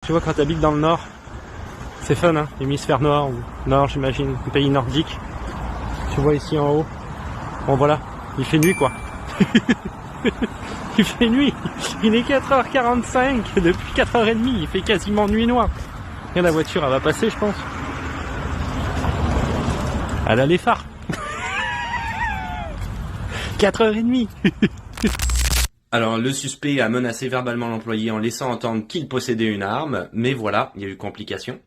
Tu vois, quand tu habites dans le nord, c'est fun, hein, hémisphère nord, ou nord j'imagine, un pays nordique. Tu vois ici en haut, bon voilà, il fait nuit quoi. Il fait nuit, il est 4h45, depuis 4h30, il fait quasiment nuit noire. Et la voiture, elle va passer, je pense. Elle a les phares. 4h30. Alors, le suspect a menacé verbalement l'employé en laissant entendre qu'il possédait une arme, mais voilà, il y a eu complication.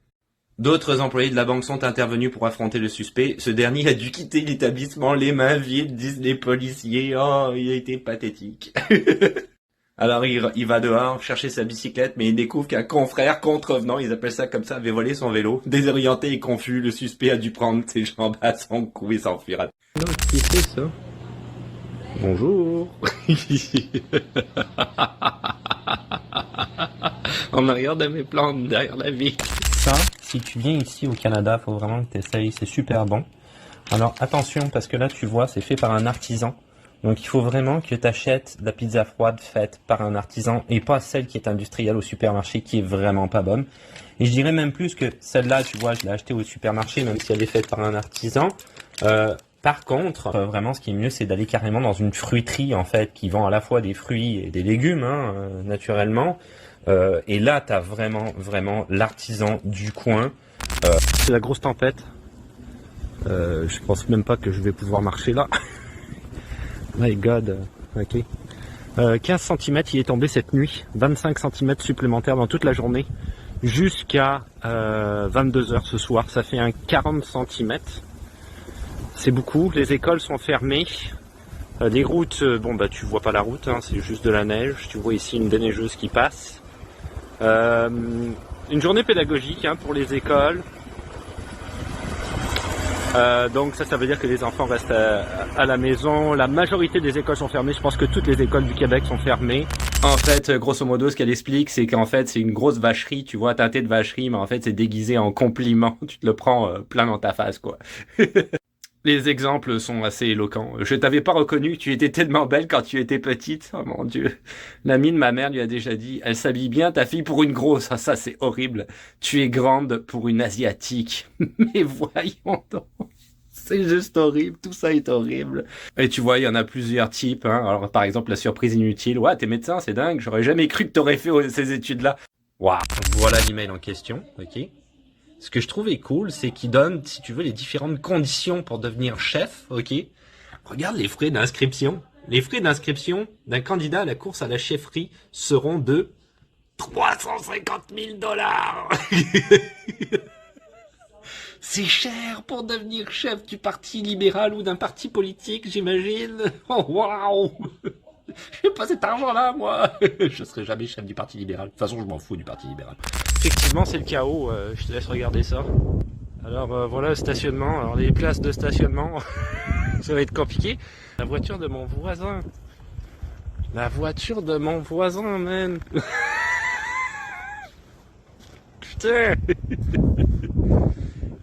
D'autres employés de la banque sont intervenus pour affronter le suspect. Ce dernier a dû quitter l'établissement les mains vides, disent les policiers. Oh, il a été pathétique. Alors il va dehors chercher sa bicyclette, mais il découvre qu'un confrère contrevenant, ils appellent ça comme ça, avait volé son vélo. Désorienté et confus, le suspect a dû prendre ses jambes à son cou et s'enfuir. Non, qui c'est ça? Bonjour. En arrière de mes plantes, derrière la vie. Ça, si tu viens ici au Canada, faut vraiment que tu essayes, c'est super bon. Alors attention, parce que là tu vois, c'est fait par un artisan. Donc il faut vraiment que tu achètes de la pizza froide faite par un artisan et pas celle qui est industrielle au supermarché qui est vraiment pas bonne. Et je dirais même plus que celle-là, tu vois, je l'ai achetée au supermarché même si elle est faite par un artisan. Par contre, vraiment ce qui est mieux, c'est d'aller carrément dans une fruiterie en fait qui vend à la fois des fruits et des légumes, hein, naturellement. Et là, tu as vraiment l'artisan du coin. C'est la grosse tempête. Je pense même pas que je vais pouvoir marcher là. My God, ok. 15 cm, il est tombé cette nuit. 25 cm supplémentaires dans toute la journée. Jusqu'à 22 h ce soir. Ça fait un 40 cm. C'est beaucoup. Les écoles sont fermées. Les routes, bon bah tu vois pas la route, hein, c'est juste de la neige. Tu vois ici une déneigeuse qui passe. Une journée pédagogique hein, pour les écoles. Donc ça veut dire que les enfants restent à la maison. La majorité des écoles sont fermées. Je pense que toutes les écoles du Québec sont fermées. En fait, grosso modo, ce qu'elle explique, c'est qu'en fait, c'est une grosse vacherie, tu vois, teintée de vacherie, mais en fait, c'est déguisé en compliment. Tu te le prends plein dans ta face, quoi. Les exemples sont assez éloquents. Je t'avais pas reconnu, tu étais tellement belle quand tu étais petite. Oh mon Dieu. L'amie de ma mère lui a déjà dit, elle s'habille bien, ta fille, pour une grosse. Ah, ça, c'est horrible. Tu es grande pour une asiatique. Mais voyons donc. C'est juste horrible, tout ça est horrible. Et tu vois, il y en a plusieurs types. Hein. Alors, par exemple, la surprise inutile. Ouais, t'es médecin, c'est dingue. J'aurais jamais cru que t'aurais fait ces études-là. Waouh. Voilà l'email en question, ok. Ce que je trouve est cool, c'est qu'il donne, si tu veux, les différentes conditions pour devenir chef, ok. Regarde les frais d'inscription. Les frais d'inscription d'un candidat à la course à la chefferie seront de 350 000 $. C'est cher pour devenir chef du parti libéral ou d'un parti politique, j'imagine. Oh, waouh. J'ai pas cet argent-là, moi. Je serai jamais chef du parti libéral. De toute façon, je m'en fous du parti libéral. Effectivement, c'est le chaos. Je te laisse regarder ça. Alors voilà le stationnement. Alors les places de stationnement, ça va être compliqué. La voiture de mon voisin. La voiture de mon voisin, man. Putain.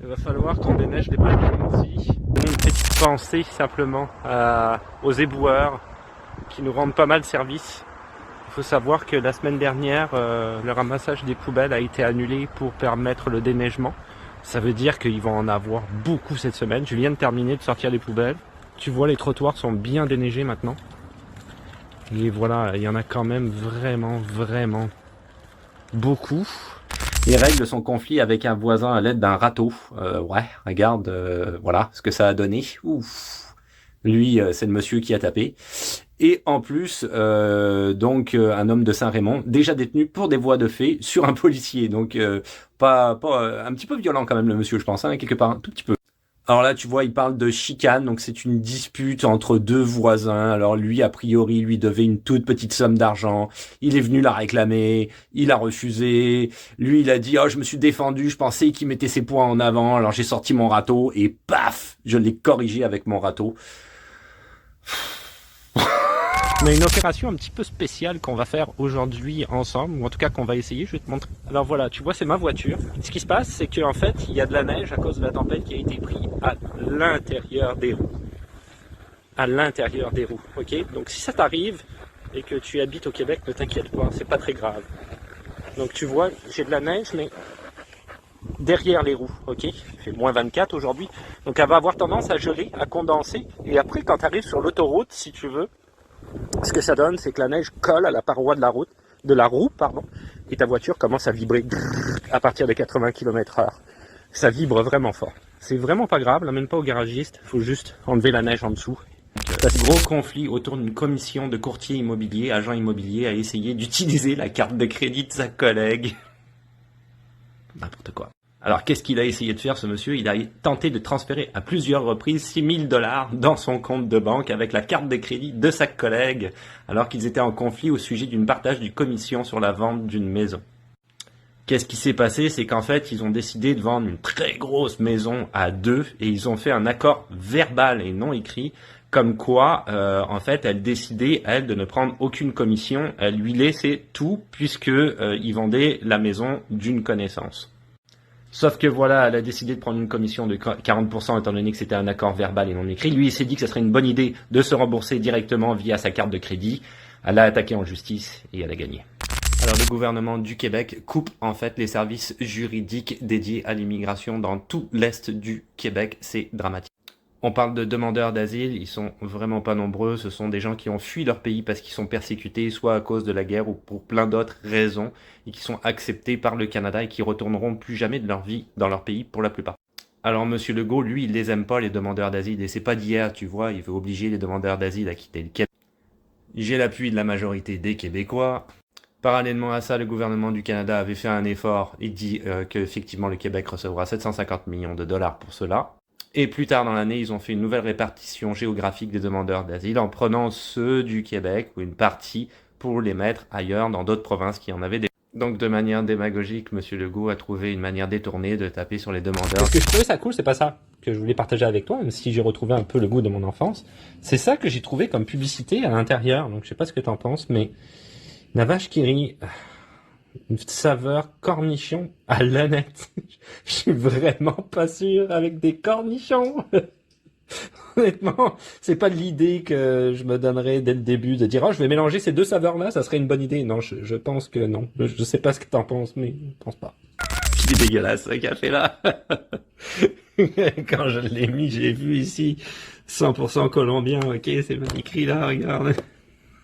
Il va falloir qu'on déneige les plafonds aussi. Une petite pensée simplement aux éboueurs qui nous rendent pas mal service. Il faut savoir que la semaine dernière, le ramassage des poubelles a été annulé pour permettre le déneigement. Ça veut dire qu'ils vont en avoir beaucoup cette semaine. Je viens de terminer de sortir les poubelles. Tu vois, les trottoirs sont bien déneigés maintenant. Et voilà, il y en a quand même vraiment beaucoup. Il règle son conflit avec un voisin à l'aide d'un râteau. Ouais, regarde, voilà ce que ça a donné. Ouf. Lui, c'est le monsieur qui a tapé. Et en plus, donc un homme de Saint-Raymond, déjà détenu pour des voies de fait sur un policier. Donc pas un petit peu violent quand même le monsieur, je pense, hein, quelque part, un tout petit peu. Alors là, tu vois, il parle de chicane, donc c'est une dispute entre deux voisins. Alors lui, a priori, lui devait une toute petite somme d'argent. Il est venu la réclamer, il a refusé. Lui, il a dit, oh, je me suis défendu, je pensais qu'il mettait ses poings en avant. Alors j'ai sorti mon râteau et paf, je l'ai corrigé avec mon râteau. On a une opération un petit peu spéciale qu'on va faire aujourd'hui ensemble, ou en tout cas qu'on va essayer, je vais te montrer. Alors voilà, tu vois, c'est ma voiture. Ce qui se passe, c'est qu'en fait, il y a de la neige à cause de la tempête qui a été prise à l'intérieur des roues. À l'intérieur des roues, ok? Donc si ça t'arrive et que tu habites au Québec, ne t'inquiète pas, c'est pas très grave. Donc tu vois, j'ai de la neige, mais derrière les roues, ok? Il fait moins 24 aujourd'hui. Donc elle va avoir tendance à geler, à condenser. Et après, quand tu arrives sur l'autoroute, si tu veux, ce que ça donne, c'est que la neige colle à la paroi de la roue, et ta voiture commence à vibrer à partir de 80 km/h. Ça vibre vraiment fort. C'est vraiment pas grave, l'amène pas au garagiste, il faut juste enlever la neige en dessous. Gros conflit autour d'une commission de courtier immobilier, agent immobilier, a essayé d'utiliser la carte de crédit de sa collègue. N'importe quoi. Alors qu'est-ce qu'il a essayé de faire ce monsieur? Il a tenté de transférer à plusieurs reprises 6 000 $ dans son compte de banque avec la carte de crédit de sa collègue, alors qu'ils étaient en conflit au sujet d'une partage d'une commission sur la vente d'une maison. Qu'est-ce qui s'est passé? C'est qu'en fait, ils ont décidé de vendre une très grosse maison à deux et ils ont fait un accord verbal et non écrit, comme quoi, en fait, elle décidait, elle, de ne prendre aucune commission, elle lui laissait tout puisque ils vendaient la maison d'une connaissance. Sauf que voilà, elle a décidé de prendre une commission de 40% étant donné que c'était un accord verbal et non écrit. Lui, il s'est dit que ce serait une bonne idée de se rembourser directement via sa carte de crédit. Elle a attaqué en justice et elle a gagné. Alors le gouvernement du Québec coupe en fait les services juridiques dédiés à l'immigration dans tout l'est du Québec. C'est dramatique. On parle de demandeurs d'asile, ils sont vraiment pas nombreux, ce sont des gens qui ont fui leur pays parce qu'ils sont persécutés, soit à cause de la guerre ou pour plein d'autres raisons, et qui sont acceptés par le Canada et qui retourneront plus jamais de leur vie dans leur pays pour la plupart. Alors Monsieur Legault, lui, il les aime pas les demandeurs d'asile, et c'est pas d'hier, tu vois, il veut obliger les demandeurs d'asile à quitter le Québec. J'ai l'appui de la majorité des Québécois. Parallèlement à ça, le gouvernement du Canada avait fait un effort et dit qu'effectivement le Québec recevra 750 millions de dollars pour cela. Et plus tard dans l'année, ils ont fait une nouvelle répartition géographique des demandeurs d'asile en prenant ceux du Québec ou une partie pour les mettre ailleurs dans d'autres provinces qui en avaient des. Donc de manière démagogique, M. Legault a trouvé une manière détournée de taper sur les demandeurs. Ce que je trouvais ça cool, c'est pas ça que je voulais partager avec toi, même si j'ai retrouvé un peu le goût de mon enfance. C'est ça que j'ai trouvé comme publicité à l'intérieur. Donc je sais pas ce que t'en penses, mais la vache qui rit, une saveur cornichon à l'aneth. Je suis vraiment pas sûr avec des cornichons. Honnêtement, c'est pas l'idée que je me donnerais dès le début de dire oh je vais mélanger ces deux saveurs-là, ça serait une bonne idée. Non, je pense que non. Je sais pas ce que t'en penses, mais je pense pas. Il est dégueulasse ce café-là. Quand je l'ai mis, j'ai vu ici 100% colombien. Ok, c'est bien écrit là, regarde.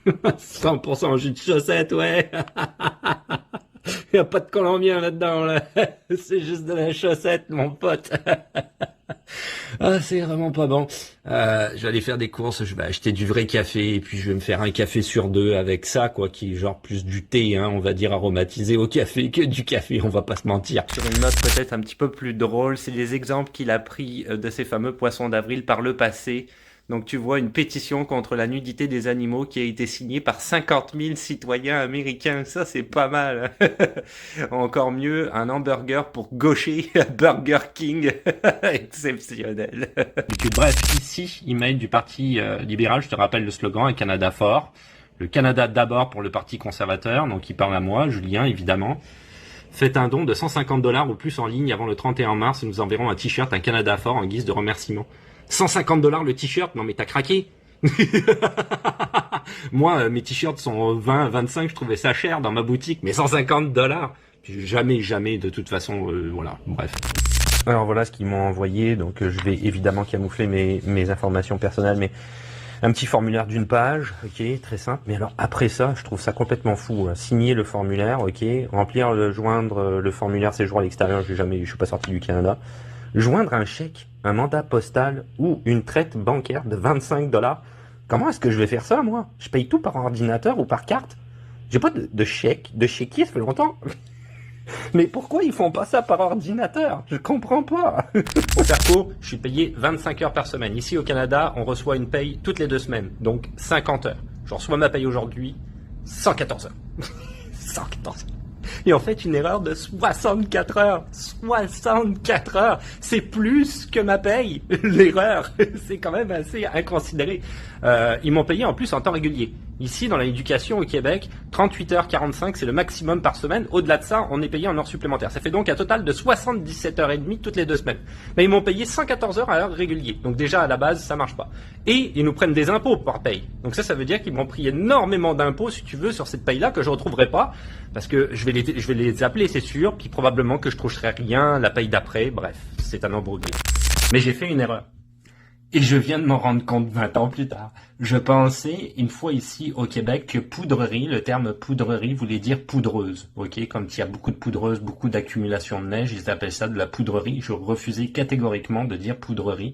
100% jus de chaussette, ouais. Il n'y a pas de colombien là-dedans, là. C'est juste de la chaussette, mon pote. Ah, c'est vraiment pas bon. Je vais aller faire des courses, je vais acheter du vrai café, et puis je vais me faire un café sur deux avec ça, quoi, qui est genre plus du thé, hein, on va dire aromatisé au café que du café, on va pas se mentir. Sur une note peut-être un petit peu plus drôle, c'est les exemples qu'il a pris de ces fameux poissons d'avril par le passé. Donc tu vois une pétition contre la nudité des animaux qui a été signée par 50 000 citoyens américains. Ça c'est pas mal. Encore mieux, un hamburger pour gaucher à Burger King. Exceptionnel. Bref, ici, email du Parti libéral, je te rappelle le slogan, un Canada fort. Le Canada d'abord pour le Parti conservateur, donc il parle à moi, Julien évidemment. Faites un don de 150 $ ou plus en ligne avant le 31 mars et nous enverrons un t-shirt, un Canada fort en guise de remerciement. 150 $ le t-shirt? Non mais t'as craqué. Moi, mes t-shirts sont 20, 25, je trouvais ça cher dans ma boutique, mais 150 $, jamais de toute façon, voilà, bref. Alors voilà ce qu'ils m'ont envoyé, donc je vais évidemment camoufler mes informations personnelles, mais un petit formulaire d'une page, ok, très simple. Mais alors après ça, je trouve ça complètement fou. Signer le formulaire, ok, remplir, joindre le formulaire séjour à l'extérieur, je suis pas sorti du Canada. Joindre un chèque, un mandat postal ou une traite bancaire de 25 $. Comment est-ce que je vais faire ça, moi? Je paye tout par ordinateur ou par carte? J'ai pas de chèque, de chéquier, ça fait longtemps. Mais pourquoi ils font pas ça par ordinateur? Je comprends pas. Pour faire court, je suis payé 25 heures par semaine. Ici au Canada, on reçoit une paye toutes les 2 semaines, donc 50 heures. Je reçois ma paye aujourd'hui, 114 heures. 114 heures. Et en fait, une erreur de 64 heures. 64 heures. C'est plus que ma paye. L'erreur. C'est quand même assez inconsidéré. Ils m'ont payé en plus en temps régulier. Ici, dans l'éducation au Québec, 38h45, c'est le maximum par semaine. Au-delà de ça, on est payé en heures supplémentaires. Ça fait donc un total de 77h30 toutes les 2 semaines. Mais ils m'ont payé 114 heures à heure régulier. Donc déjà, à la base, ça marche pas. Et ils nous prennent des impôts par paye. Donc ça veut dire qu'ils m'ont pris énormément d'impôts, si tu veux, sur cette paye-là que je retrouverai pas. Parce que je vais les appeler, c'est sûr. Puis probablement que je toucherai rien la paye d'après. Bref, c'est un embrouille. Mais j'ai fait une erreur. Et je viens de m'en rendre compte 20 ans plus tard. Je pensais, une fois ici au Québec, que poudrerie, le terme poudrerie voulait dire poudreuse. Ok, comme il y a beaucoup de poudreuses, beaucoup d'accumulation de neige, ils appellent ça de la poudrerie. Je refusais catégoriquement de dire poudrerie,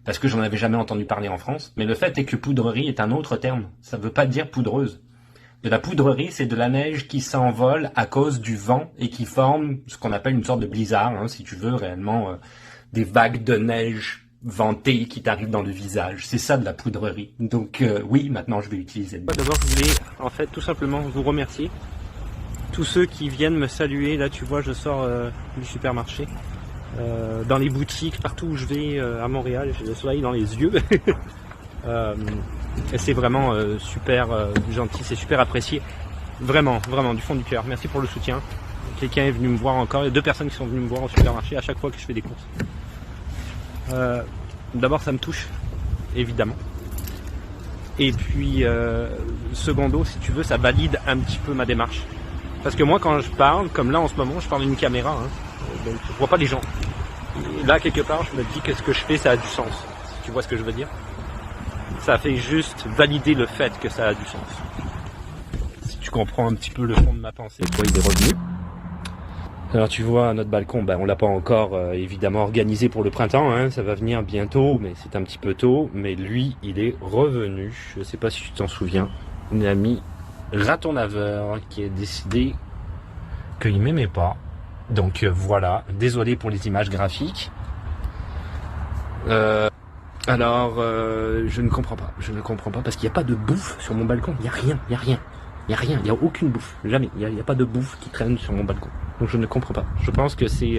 parce que j'en avais jamais entendu parler en France. Mais le fait est que poudrerie est un autre terme. Ça veut pas dire poudreuse. De la poudrerie, c'est de la neige qui s'envole à cause du vent et qui forme ce qu'on appelle une sorte de blizzard, hein, si tu veux, réellement, des vagues de neige vanté qui t'arrive dans le visage. C'est ça de la poudrerie. Donc oui, maintenant je vais utiliser. D'abord, je voulais en fait tout simplement vous remercier. Tous ceux qui viennent me saluer, là tu vois, je sors du supermarché. Dans les boutiques, partout où je vais à Montréal, j'ai le soleil dans les yeux. Et c'est vraiment super gentil, c'est super apprécié. Vraiment, vraiment, du fond du cœur. Merci pour le soutien. Quelqu'un est venu me voir encore. Il y a 2 personnes qui sont venues me voir au supermarché à chaque fois que je fais des courses. D'abord ça me touche évidemment et puis secondo, si tu veux, ça valide un petit peu ma démarche, parce que moi quand je parle, comme là en ce moment je parle d'une caméra, hein, donc je vois pas les gens, et là quelque part je me dis que ce que je fais ça a du sens, si tu vois ce que je veux dire. Ça fait juste valider le fait que ça a du sens, si tu comprends un petit peu le fond de ma pensée. Et toi il est revenu. Alors tu vois, notre balcon, on l'a pas encore évidemment organisé pour le printemps, hein, ça va venir bientôt, mais c'est un petit peu tôt. Mais lui, il est revenu, je sais pas si tu t'en souviens, un ami raton laveur qui a décidé qu'il m'aimait pas. Donc voilà, désolé pour les images graphiques. Alors, je ne comprends pas parce qu'il n'y a pas de bouffe sur mon balcon, il n'y a rien, il n'y a aucune bouffe, jamais, il n'y a pas de bouffe qui traîne sur mon balcon. Donc je ne comprends pas. Je pense que c'est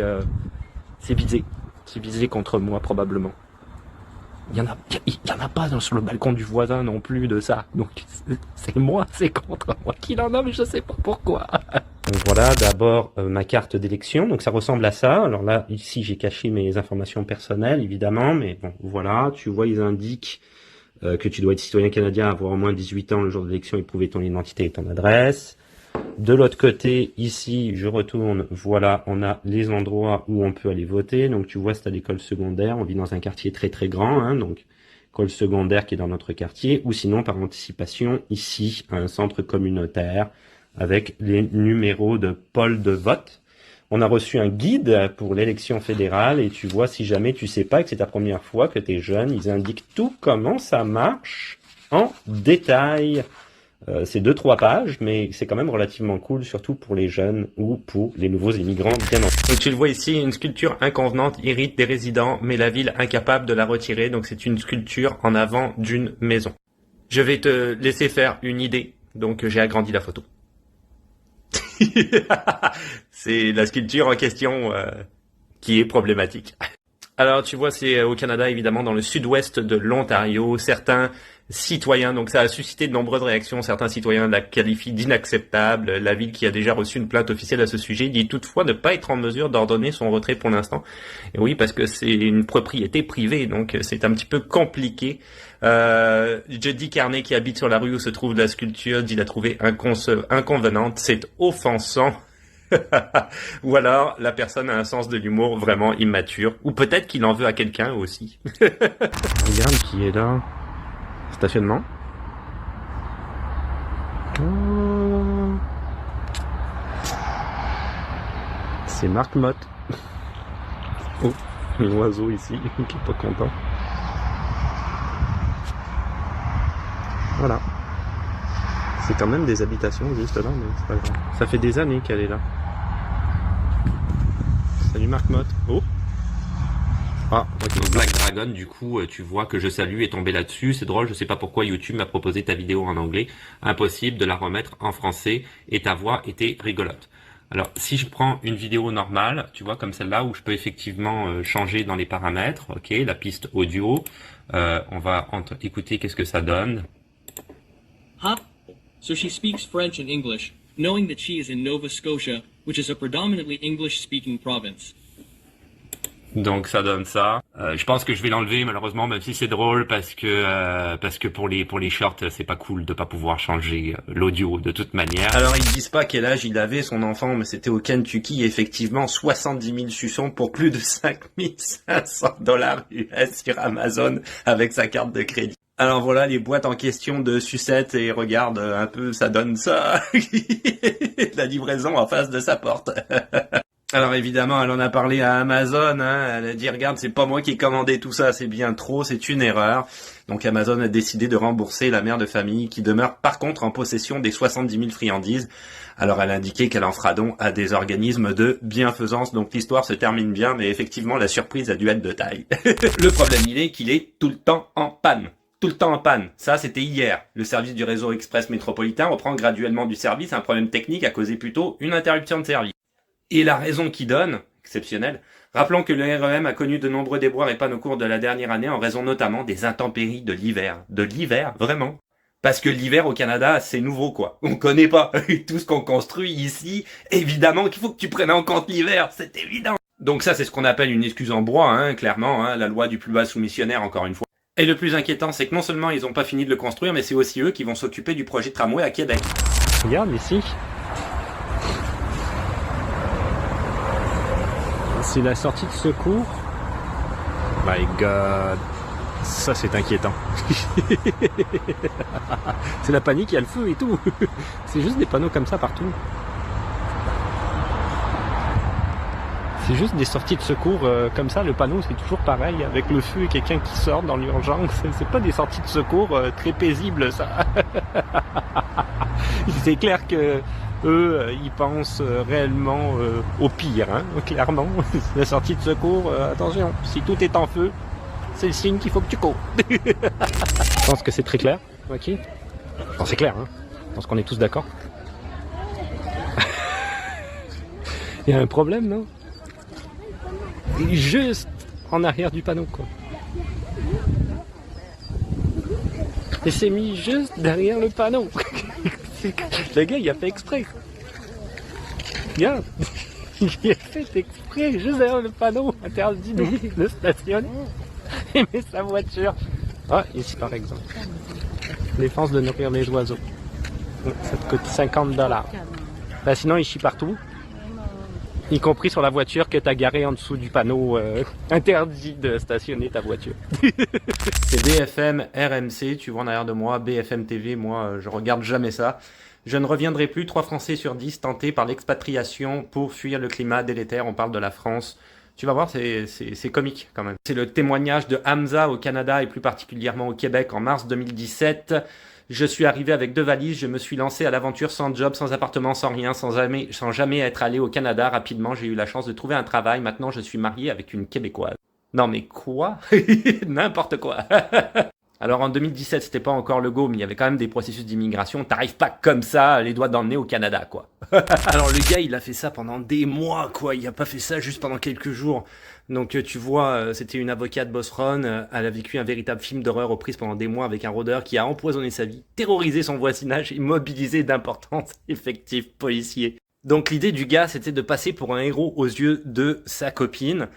visé contre moi probablement. Il y en a pas sur le balcon du voisin non plus de ça. Donc c'est moi, c'est contre moi qu'il en a, mais je sais pas pourquoi. Donc voilà, d'abord ma carte d'élection. Donc ça ressemble à ça. Alors là, ici j'ai caché mes informations personnelles évidemment, mais bon voilà, tu vois ils indiquent que tu dois être citoyen canadien, avoir au moins 18 ans le jour de l'élection et prouver ton identité et ton adresse. De l'autre côté, ici, je retourne, voilà, on a les endroits où on peut aller voter. Donc tu vois, c'est à l'école secondaire, on vit dans un quartier très très grand, hein, donc école secondaire qui est dans notre quartier, ou sinon par anticipation, ici, à un centre communautaire, avec les numéros de pôle de vote. On a reçu un guide pour l'élection fédérale, et tu vois, si jamais tu sais pas que c'est ta première fois, que tu es jeune, ils indiquent tout comment ça marche en détail. C'est 2-3 pages, mais c'est quand même relativement cool, surtout pour les jeunes ou pour les nouveaux immigrants, bien entendu. Donc tu le vois ici, une sculpture inconvenante irrite des résidents, mais la ville incapable de la retirer, donc c'est une sculpture en avant d'une maison. Je vais te laisser faire une idée, donc j'ai agrandi la photo. C'est la sculpture en question qui est problématique. Alors tu vois, c'est au Canada, évidemment, dans le sud-ouest de l'Ontario, certains citoyens, donc ça a suscité de nombreuses réactions, certains citoyens la qualifient d'inacceptable. La ville, qui a déjà reçu une plainte officielle à ce sujet, dit toutefois ne pas être en mesure d'ordonner son retrait pour l'instant. Et oui, parce que c'est une propriété privée, donc c'est un petit peu compliqué. Jody Carnet, qui habite sur la rue où se trouve la sculpture, dit la trouver inconvenante, c'est offensant. Ou alors la personne a un sens de l'humour vraiment immature, ou peut-être qu'il en veut à quelqu'un aussi. Regarde qui est là. Stationnement. Oh. C'est Marc Mott. Oh, un oiseau ici qui est pas content. Voilà. C'est quand même des habitations juste là, mais c'est pas grave. Ça fait des années qu'elle est là. Salut Marc Mott. Oh. Ah, ok. Black Dragon, du coup, tu vois que je salue est tombé là-dessus. C'est drôle, je sais pas pourquoi YouTube m'a proposé ta vidéo en anglais. Impossible de la remettre en français et ta voix était rigolote. Alors, si je prends une vidéo normale, tu vois, comme celle-là, où je peux effectivement changer dans les paramètres, ok, la piste audio, on va écouter qu'est-ce que ça donne. Huh? so she speaks French and English, knowing that she is in Nova Scotia, which is a predominantly English-speaking province. Donc ça donne ça. Je pense que je vais l'enlever malheureusement, même si c'est drôle parce que pour les shorts c'est pas cool de pas pouvoir changer l'audio de toute manière. Alors ils disent pas quel âge il avait son enfant, mais c'était au Kentucky, effectivement 70 000 suçons pour plus de 5 500 $ US sur Amazon avec sa carte de crédit. Alors voilà les boîtes en question de sucettes et regarde un peu ça donne ça. La livraison en face de sa porte. Alors évidemment, elle en a parlé à Amazon, hein. Elle a dit regarde, c'est pas moi qui ai commandé tout ça, c'est bien trop, c'est une erreur. Donc Amazon a décidé de rembourser la mère de famille qui demeure par contre en possession des 70 000 friandises. Alors elle a indiqué qu'elle en fera don à des organismes de bienfaisance. Donc l'histoire se termine bien, mais effectivement la surprise a dû être de taille. Le problème il est qu'il est tout le temps en panne. Tout le temps en panne. Ça, c'était hier. Le service du réseau express métropolitain reprend graduellement du service. Un problème technique a causé plutôt une interruption de service. Et la raison qu'il donne, exceptionnelle, rappelons que le REM a connu de nombreux déboires et pannes au cours de la dernière année en raison notamment des intempéries de l'hiver. De l'hiver, vraiment. Parce que l'hiver au Canada, c'est nouveau quoi. On connaît pas tout ce qu'on construit ici. Évidemment qu'il faut que tu prennes en compte l'hiver, c'est évident. Donc ça, c'est ce qu'on appelle une excuse en bois, hein, clairement, hein, la loi du plus bas soumissionnaire encore une fois. Et le plus inquiétant, c'est que non seulement ils ont pas fini de le construire, mais c'est aussi eux qui vont s'occuper du projet de tramway à Québec. Regarde ici. C'est la sortie de secours. My God. Ça, c'est inquiétant. C'est la panique, il y a le feu et tout. C'est juste des panneaux comme ça partout. C'est juste des sorties de secours comme ça. Le panneau, c'est toujours pareil, avec le feu et quelqu'un qui sort dans l'urgence. C'est pas des sorties de secours très paisibles, ça. C'est clair que eux, ils pensent réellement au pire, hein, clairement. La sortie de secours, attention, si tout est en feu, c'est le signe qu'il faut que tu cours. Je pense que c'est très clair, ok. Bon, c'est clair, hein. Je pense qu'on est tous d'accord. Il y a un problème, non? Juste en arrière du panneau, quoi. Et c'est mis juste derrière le panneau. Le gars, il a fait exprès. Regarde, il a fait exprès, juste derrière le panneau interdit de stationner. Il met sa voiture. Ah, ici par exemple. Défense de nourrir les oiseaux. Ça te coûte 50 $. Bah, sinon, il chie partout. Y compris sur la voiture que tu as garée en dessous du panneau interdit de stationner ta voiture. C'est BFM, RMC, tu vois en arrière de moi, BFM TV, moi je regarde jamais ça. Je ne reviendrai plus, 3 Français sur 10 tentés par l'expatriation pour fuir le climat délétère, on parle de la France. Tu vas voir, c'est comique quand même. C'est le témoignage de Hamza au Canada et plus particulièrement au Québec en mars 2017. Je suis arrivé avec 2 valises, je me suis lancé à l'aventure sans job, sans appartement, sans rien, sans jamais être allé au Canada. Rapidement, j'ai eu la chance de trouver un travail. Maintenant, je suis marié avec une Québécoise. Non mais quoi? N'importe quoi. Alors en 2017, c'était pas encore le go, mais il y avait quand même des processus d'immigration. T'arrives pas comme ça, les doigts dans le nez au Canada, quoi. Alors le gars, il a fait ça pendant des mois, quoi. Il a pas fait ça juste pendant quelques jours. Donc tu vois, c'était une avocate bosseronne. Elle a vécu un véritable film d'horreur aux prises pendant des mois avec un rôdeur qui a empoisonné sa vie, terrorisé son voisinage et mobilisé d'importants effectifs policiers. Donc l'idée du gars, c'était de passer pour un héros aux yeux de sa copine.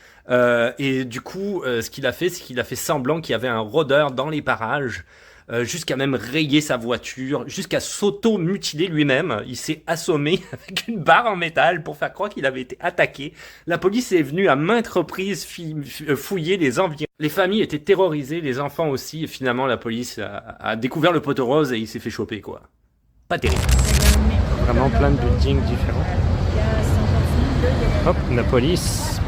Et du coup, ce qu'il a fait, c'est qu'il a fait semblant qu'il y avait un rôdeur dans les parages, jusqu'à même rayer sa voiture, jusqu'à s'auto-mutiler lui-même. Il s'est assommé avec une barre en métal pour faire croire qu'il avait été attaqué. La police est venue à maintes reprises fouiller les environs. Les familles étaient terrorisées, les enfants aussi. Et finalement, la police a découvert le poteau rose et il s'est fait choper, quoi. Pas terrible. Vraiment plein de buildings différents. Hop, la police.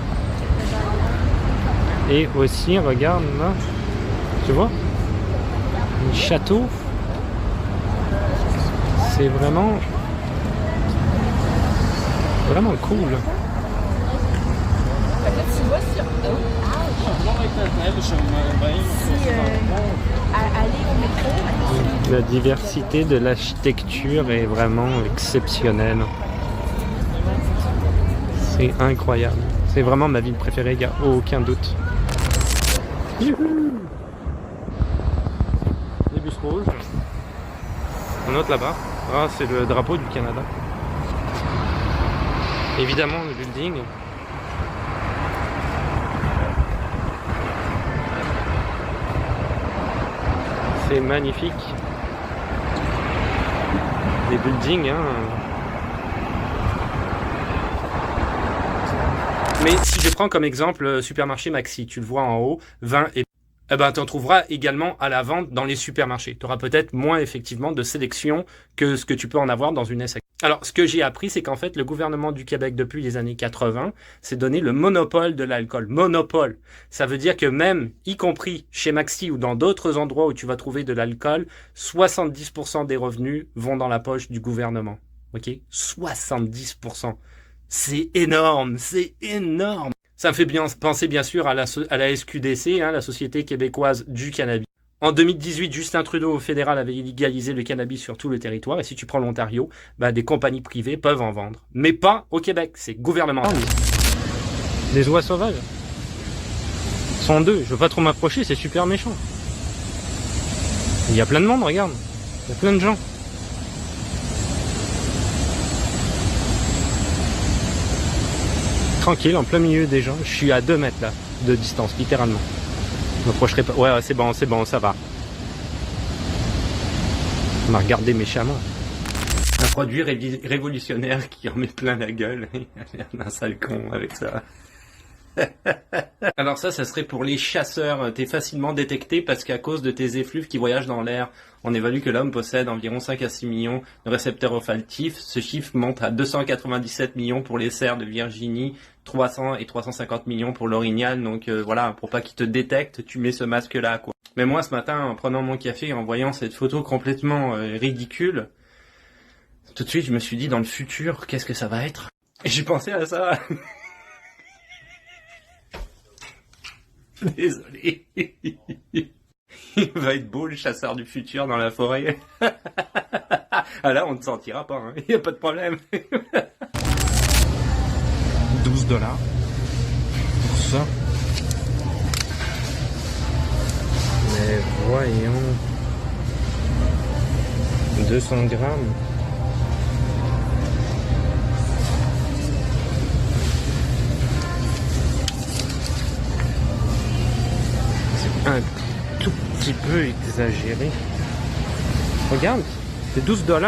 Et aussi, regarde là, tu vois, un château. C'est vraiment cool. La diversité de l'architecture est vraiment exceptionnelle. C'est incroyable. C'est vraiment ma ville préférée, il n'y a aucun doute. Youhou! Les bus rouges. Un autre là-bas. Ah, c'est le drapeau du Canada. Évidemment, le building. C'est magnifique. Les buildings, hein. Mais si je prends comme exemple supermarché Maxi, tu le vois en haut, 20 et eh ben, tu en trouveras également à la vente dans les supermarchés. Tu auras peut-être moins effectivement de sélection que ce que tu peux en avoir dans une SAQ. Alors, ce que j'ai appris, c'est qu'en fait, le gouvernement du Québec, depuis les années 80, s'est donné le monopole de l'alcool. Monopole. Ça veut dire que même, y compris chez Maxi ou dans d'autres endroits où tu vas trouver de l'alcool, 70% des revenus vont dans la poche du gouvernement. Ok? 70%. C'est énorme, c'est énorme. Ça me fait bien penser bien sûr à la SQDC, hein, la Société québécoise du cannabis. En 2018, Justin Trudeau au fédéral avait légalisé le cannabis sur tout le territoire. Et si tu prends l'Ontario, bah, des compagnies privées peuvent en vendre. Mais pas au Québec, c'est gouvernemental. Les oies sauvages sont deux. Je veux pas trop m'approcher, c'est super méchant. Il y a plein de monde, regarde. Il y a plein de gens. Tranquille, en plein milieu des gens. Je suis à 2 mètres là, de distance, littéralement. Je m'approcherai pas. Ouais, c'est bon, ça va. On m'a regardé méchamment. Un produit révolutionnaire qui en met plein la gueule. Il a l'air d'un sale con avec ça. Alors ça serait pour les chasseurs. T'es facilement détecté parce qu'à cause de tes effluves qui voyagent dans l'air, on évalue que l'homme possède environ 5 à 6 millions de récepteurs olfactifs. Ce chiffre monte à 297 millions pour les cerfs de Virginie, 300 et 350 millions pour l'orignal. Donc voilà, pour pas qu'ils te détectent, tu mets ce masque-là, quoi. Mais moi, ce matin, en prenant mon café et en voyant cette photo complètement ridicule, tout de suite, je me suis dit, dans le futur, qu'est-ce que ça va être? Et j'ai pensé à ça. Désolé. Il va être beau le chasseur du futur dans la forêt. Ah là, on ne sentira pas, hein. Il n'y a pas de problème. 12 $ pour ça. Mais voyons. 200 grammes. Un tout petit peu exagéré. Regarde, c'est 12 $.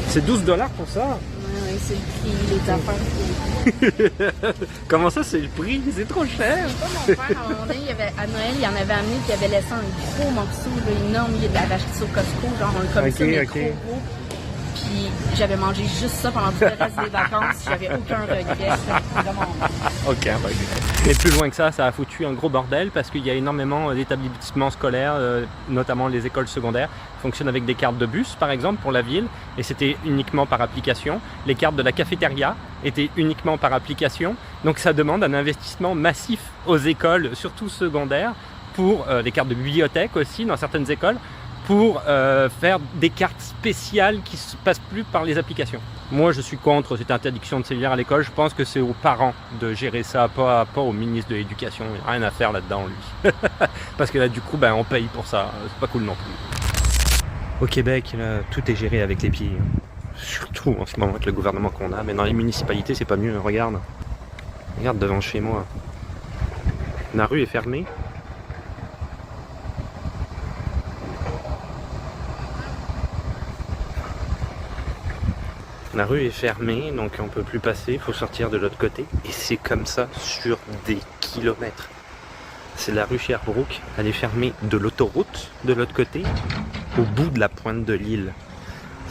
C'est 12 $ pour ça. Oui, c'est le prix, les affaires. Comment ça, c'est le prix? C'est trop cher. Pas mon père, à un moment donné, à Noël, il en avait amené, puis il avait laissé un gros morceau, là, énorme. Il avait acheté ça au Costco, genre un comme ça, mais trop gros. Puis j'avais mangé juste ça pendant tout le reste des vacances. J'avais aucun regret. C'était vraiment... Aucun regret. Et plus loin que ça a foutu un gros bordel parce qu'il y a énormément d'établissements scolaires, notamment les écoles secondaires, qui fonctionnent avec des cartes de bus, par exemple, pour la ville. Et c'était uniquement par application. Les cartes de la cafétéria étaient uniquement par application. Donc ça demande un investissement massif aux écoles, surtout secondaires, pour les cartes de bibliothèque aussi, dans certaines écoles, pour faire des cartes spéciales qui ne passent plus par les applications. Moi, je suis contre cette interdiction de cellulaire à l'école. Je pense que c'est aux parents de gérer ça, pas au ministre de l'Éducation. Il n'y a rien à faire là-dedans, lui. Parce que là, du coup, ben, on paye pour ça. C'est pas cool non plus. Au Québec, là, tout est géré avec les pieds. Surtout en ce moment avec le gouvernement qu'on a. Mais dans les municipalités, c'est pas mieux. Regarde. Regarde devant chez moi. La rue est fermée. La rue est fermée, donc on peut plus passer, il faut sortir de l'autre côté. Et c'est comme ça sur des kilomètres. C'est la rue Sherbrooke, elle est fermée de l'autoroute de l'autre côté, au bout de la pointe de l'île.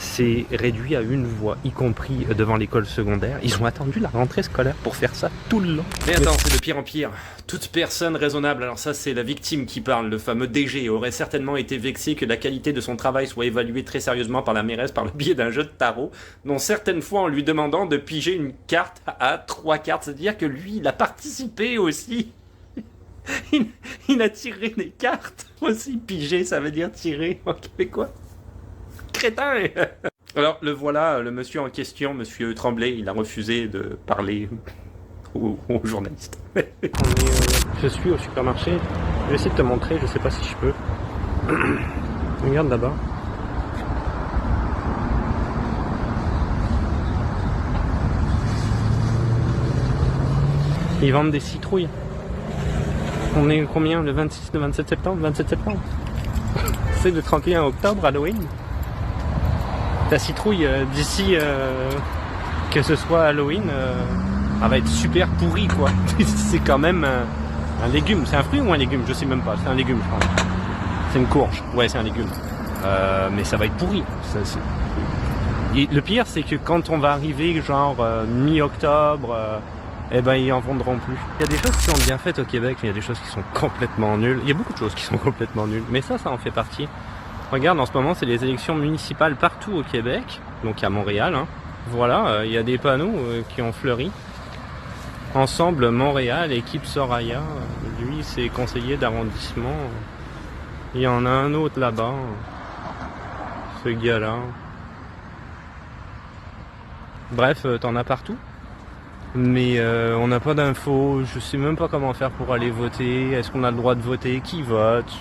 C'est réduit à une voie, y compris devant l'école secondaire. Ils ont attendu la rentrée scolaire pour faire ça tout le long. Mais attends, c'est de pire en pire. Toute personne raisonnable, alors ça c'est la victime qui parle, le fameux DG, aurait certainement été vexé que la qualité de son travail soit évaluée très sérieusement par la mairesse par le biais d'un jeu de tarot, dont certaines fois en lui demandant de piger une carte à 3 cartes. C'est-à-dire que lui, il a participé aussi. Il a tiré des cartes aussi. Piger, ça veut dire tirer en québécois. Crétin. Alors le voilà, le monsieur en question, monsieur Tremblay, il a refusé de parler aux journalistes. Je suis au supermarché, je vais essayer de te montrer, je sais pas si je peux. Regarde là-bas. Ils vendent des citrouilles. On est combien? Le 26, le 27 septembre? 27 septembre. C'est le 31 octobre, Halloween. Ta citrouille, d'ici que ce soit Halloween, elle va être super pourrie, quoi. C'est quand même un légume. C'est un fruit ou un légume? Je sais même pas. C'est un légume, je pense. C'est une courge. Ouais, c'est un légume. Mais ça va être pourri. Et le pire, c'est que quand on va arriver, genre mi-octobre, eh ben ils en vendront plus. Il y a des choses qui sont bien faites au Québec, mais il y a des choses qui sont complètement nulles. Il y a beaucoup de choses qui sont complètement nulles, mais ça en fait partie. Regarde, en ce moment, c'est les élections municipales partout au Québec, donc à Montréal. Hein. Voilà, il y a des panneaux qui ont fleuri. Ensemble, Montréal, équipe Soraya. Lui, c'est conseiller d'arrondissement. Il y en a un autre là-bas. Ce gars-là. Bref, t'en as partout. Mais on n'a pas d'infos, je sais même pas comment faire pour aller voter, est-ce qu'on a le droit de voter, qui vote,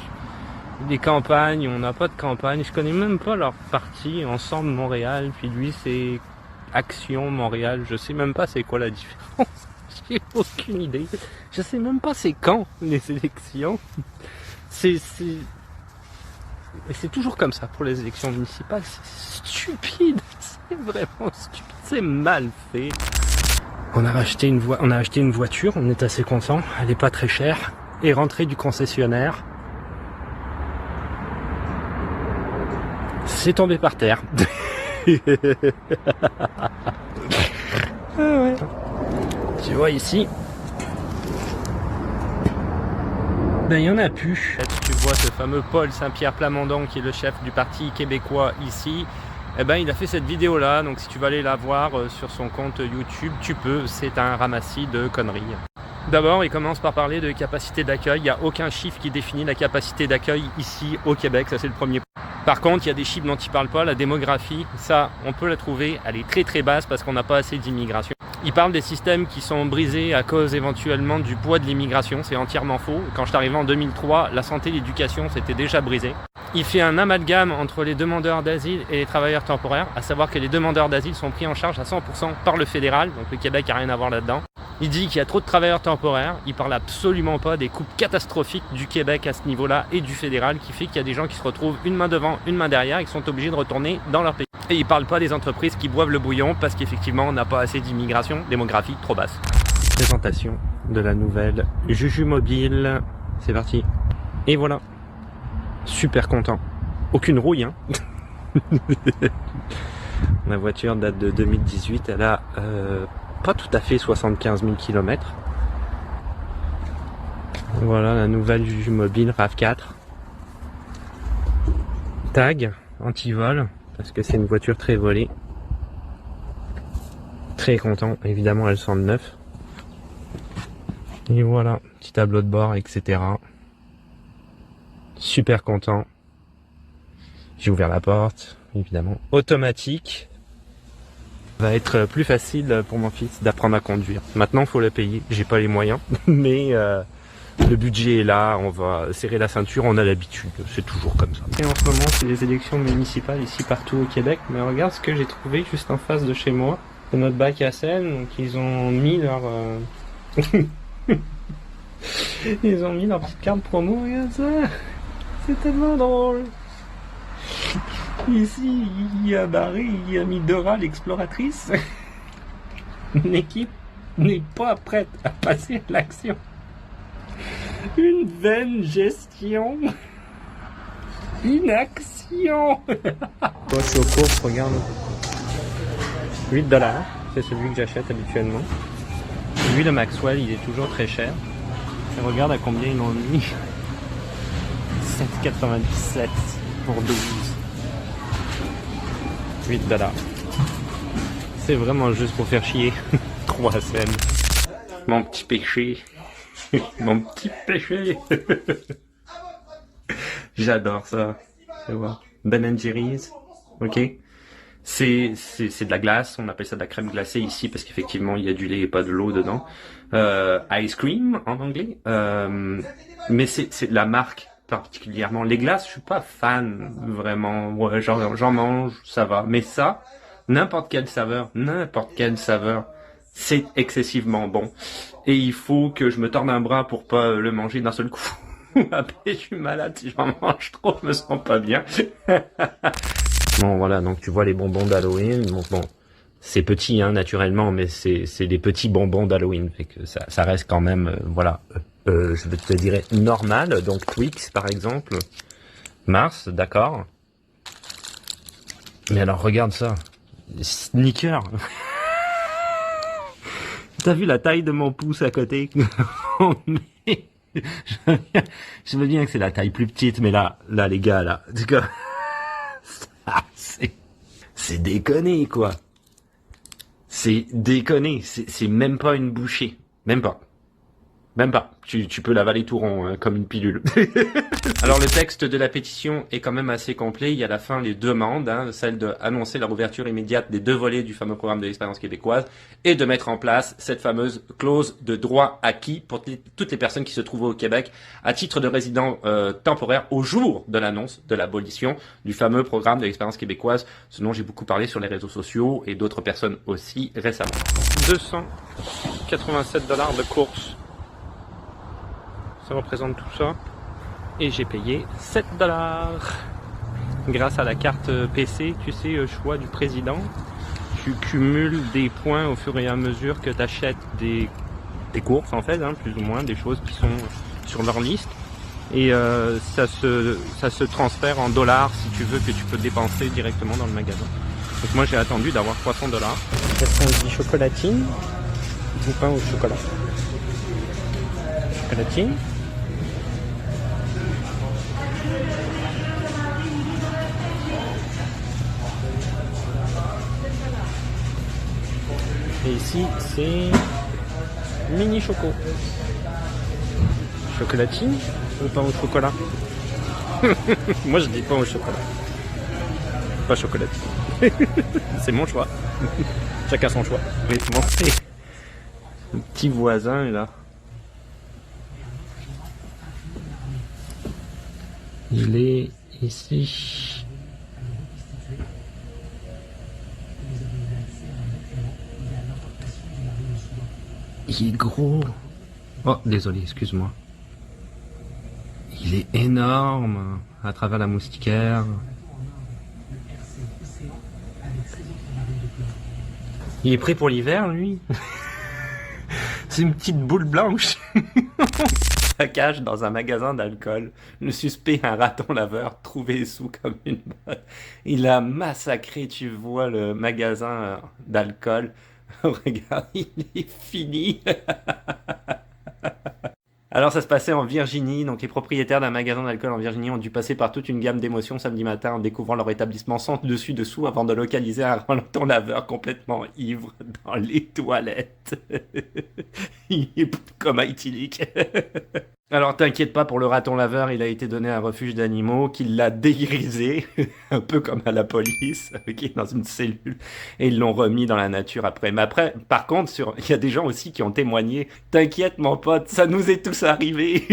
les campagnes, on n'a pas de campagne, je connais même pas leur parti, Ensemble Montréal, puis lui c'est Action Montréal, je sais même pas c'est quoi la différence, j'ai aucune idée, je sais même pas c'est quand les élections, c'est toujours comme ça pour les élections municipales, c'est stupide, c'est vraiment stupide, c'est mal fait. On a acheté une voiture, on est assez content, elle est pas très chère, et rentré du concessionnaire. C'est tombé par terre. Ah ouais. Tu vois ici, ben il y en a plus. Tu vois ce fameux Paul Saint-Pierre Plamondon qui est le chef du Parti québécois ici. Eh ben, il a fait cette vidéo là, donc si tu vas aller la voir sur son compte YouTube, tu peux, c'est un ramassis de conneries. D'abord, il commence par parler de capacité d'accueil, il n'y a aucun chiffre qui définit la capacité d'accueil ici au Québec, ça c'est le premier point. Par contre, il y a des chiffres dont il ne parle pas, la démographie, ça on peut la trouver, elle est très très basse parce qu'on n'a pas assez d'immigration. Il parle des systèmes qui sont brisés à cause éventuellement du poids de l'immigration, c'est entièrement faux. Quand je suis arrivé en 2003, la santé et l'éducation c'était déjà brisé. Il fait un amalgame entre les demandeurs d'asile et les travailleurs temporaires, à savoir que les demandeurs d'asile sont pris en charge à 100% par le fédéral, donc le Québec n'a rien à voir là-dedans. Il dit qu'il y a trop de travailleurs temporaires, il parle absolument pas des coupes catastrophiques du Québec à ce niveau-là et du fédéral qui fait qu'il y a des gens qui se retrouvent une main devant, une main derrière et qui sont obligés de retourner dans leur pays. Et il parle pas des entreprises qui boivent le bouillon parce qu'effectivement on n'a pas assez d'immigration, démographie trop basse. Présentation de la nouvelle Juju Mobile, c'est parti. Et voilà. Super content. Aucune rouille, hein. La voiture date de 2018, elle a pas tout à fait 75 000 km. Voilà la nouvelle Juju Mobile RAV4. Tag, anti-vol, parce que c'est une voiture très volée. Très content, évidemment elle semble neuve. Et voilà, petit tableau de bord, etc. Super content. J'ai ouvert la porte, évidemment. Automatique. Va être plus facile pour mon fils d'apprendre à conduire. Maintenant, il faut le payer. J'ai pas les moyens, mais le budget est là. On va serrer la ceinture. On a l'habitude. C'est toujours comme ça. Et en ce moment, c'est les élections municipales ici partout au Québec. Mais regarde ce que j'ai trouvé juste en face de chez moi. C'est notre bac à sel. Donc ils ont mis leur ils ont mis leur petite carte promo. Regarde ça. C'est tellement drôle. Ici, il y a Barry, il a mis Dora l'exploratrice. L'équipe n'est pas prête à passer à l'action. Une vaine gestion. Une action. Moi, je suis aux courses, regarde. 8$, c'est celui que j'achète habituellement. Lui, le Maxwell, il est toujours très cher. Et regarde à combien ils l'ont mis. 7,97 pour 12. 8$. C'est vraiment juste pour faire chier. 3 cents. Mon petit péché. Mon petit péché. J'adore ça. Tu vois. Ben & Jerry's. Ok. C'est de la glace. On appelle ça de la crème glacée ici parce qu'effectivement il y a du lait et pas de l'eau dedans. Ice cream en anglais. Mais c'est de la marque particulièrement. Les glaces, je suis pas fan, vraiment. Ouais, j'en mange, ça va. Mais ça, n'importe quelle saveur, c'est excessivement bon. Et il faut que je me torde un bras pour pas le manger d'un seul coup. Après, je suis malade, si j'en mange trop, je me sens pas bien. Bon, voilà, donc tu vois les bonbons d'Halloween. Donc, bon, c'est petit, hein, naturellement, mais c'est des petits bonbons d'Halloween. Fait que ça reste quand même, voilà, je te dirais normal. Donc, Twix, par exemple. Mars, d'accord. Mais alors, regarde ça. Sneaker. T'as vu la taille de mon pouce à côté? Je veux bien que c'est la taille plus petite, mais là, les gars, là, c'est déconné, quoi. C'est déconné. C'est même pas une bouchée. Même pas. Tu peux l'avaler tout rond, hein, comme une pilule. Alors le texte de la pétition est quand même assez complet. Il y a à la fin les demandes, hein, celle d'annoncer la rouverture immédiate des 2 volets du fameux programme de l'expérience québécoise et de mettre en place cette fameuse clause de droit acquis pour toutes les personnes qui se trouvent au Québec à titre de résidents temporaires au jour de l'annonce de l'abolition du fameux programme de l'expérience québécoise, ce dont j'ai beaucoup parlé sur les réseaux sociaux et d'autres personnes aussi récemment. 287 $ de course. Ça représente tout ça. Et j'ai payé 7 $. Grâce à la carte PC, tu sais, choix du président, tu cumules des points au fur et à mesure que tu achètes des courses, en fait, hein, plus ou moins, des choses qui sont sur leur liste. Et ça se transfère en dollars, si tu veux, que tu peux dépenser directement dans le magasin. Donc moi, j'ai attendu d'avoir 300 $. Est-ce qu'on dit chocolatine ou pain au chocolat? Chocolatine. Et ici, c'est mini choco. Chocolatine ou pain au chocolat? Moi, je dis pain au chocolat. Pas chocolatine. C'est mon choix. Chacun son choix. Je vais te montrer. Le petit voisin est là. Il est ici. Il est gros. Oh, désolé, excuse-moi. Il est énorme à travers la moustiquaire. Il est prêt pour l'hiver, lui. C'est une petite boule blanche. Saccage dans un magasin d'alcool. Le suspect, un raton laveur, trouvé sous comme une botte. Il a massacré, tu vois, le magasin d'alcool. Regarde, il est fini. Alors ça se passait en Virginie, donc les propriétaires d'un magasin d'alcool en Virginie ont dû passer par toute une gamme d'émotions samedi matin en découvrant leur établissement sans dessus-dessous avant de localiser un raton laveur complètement ivre dans les toilettes. Il est coma éthylique. Alors t'inquiète pas pour le raton laveur, il a été donné à un refuge d'animaux qui l'a dégrisé, un peu comme à la police, qui est dans une cellule, et ils l'ont remis dans la nature après. Mais après, par contre, il y a des gens aussi qui ont témoigné. T'inquiète mon pote, ça nous est tous arrivé.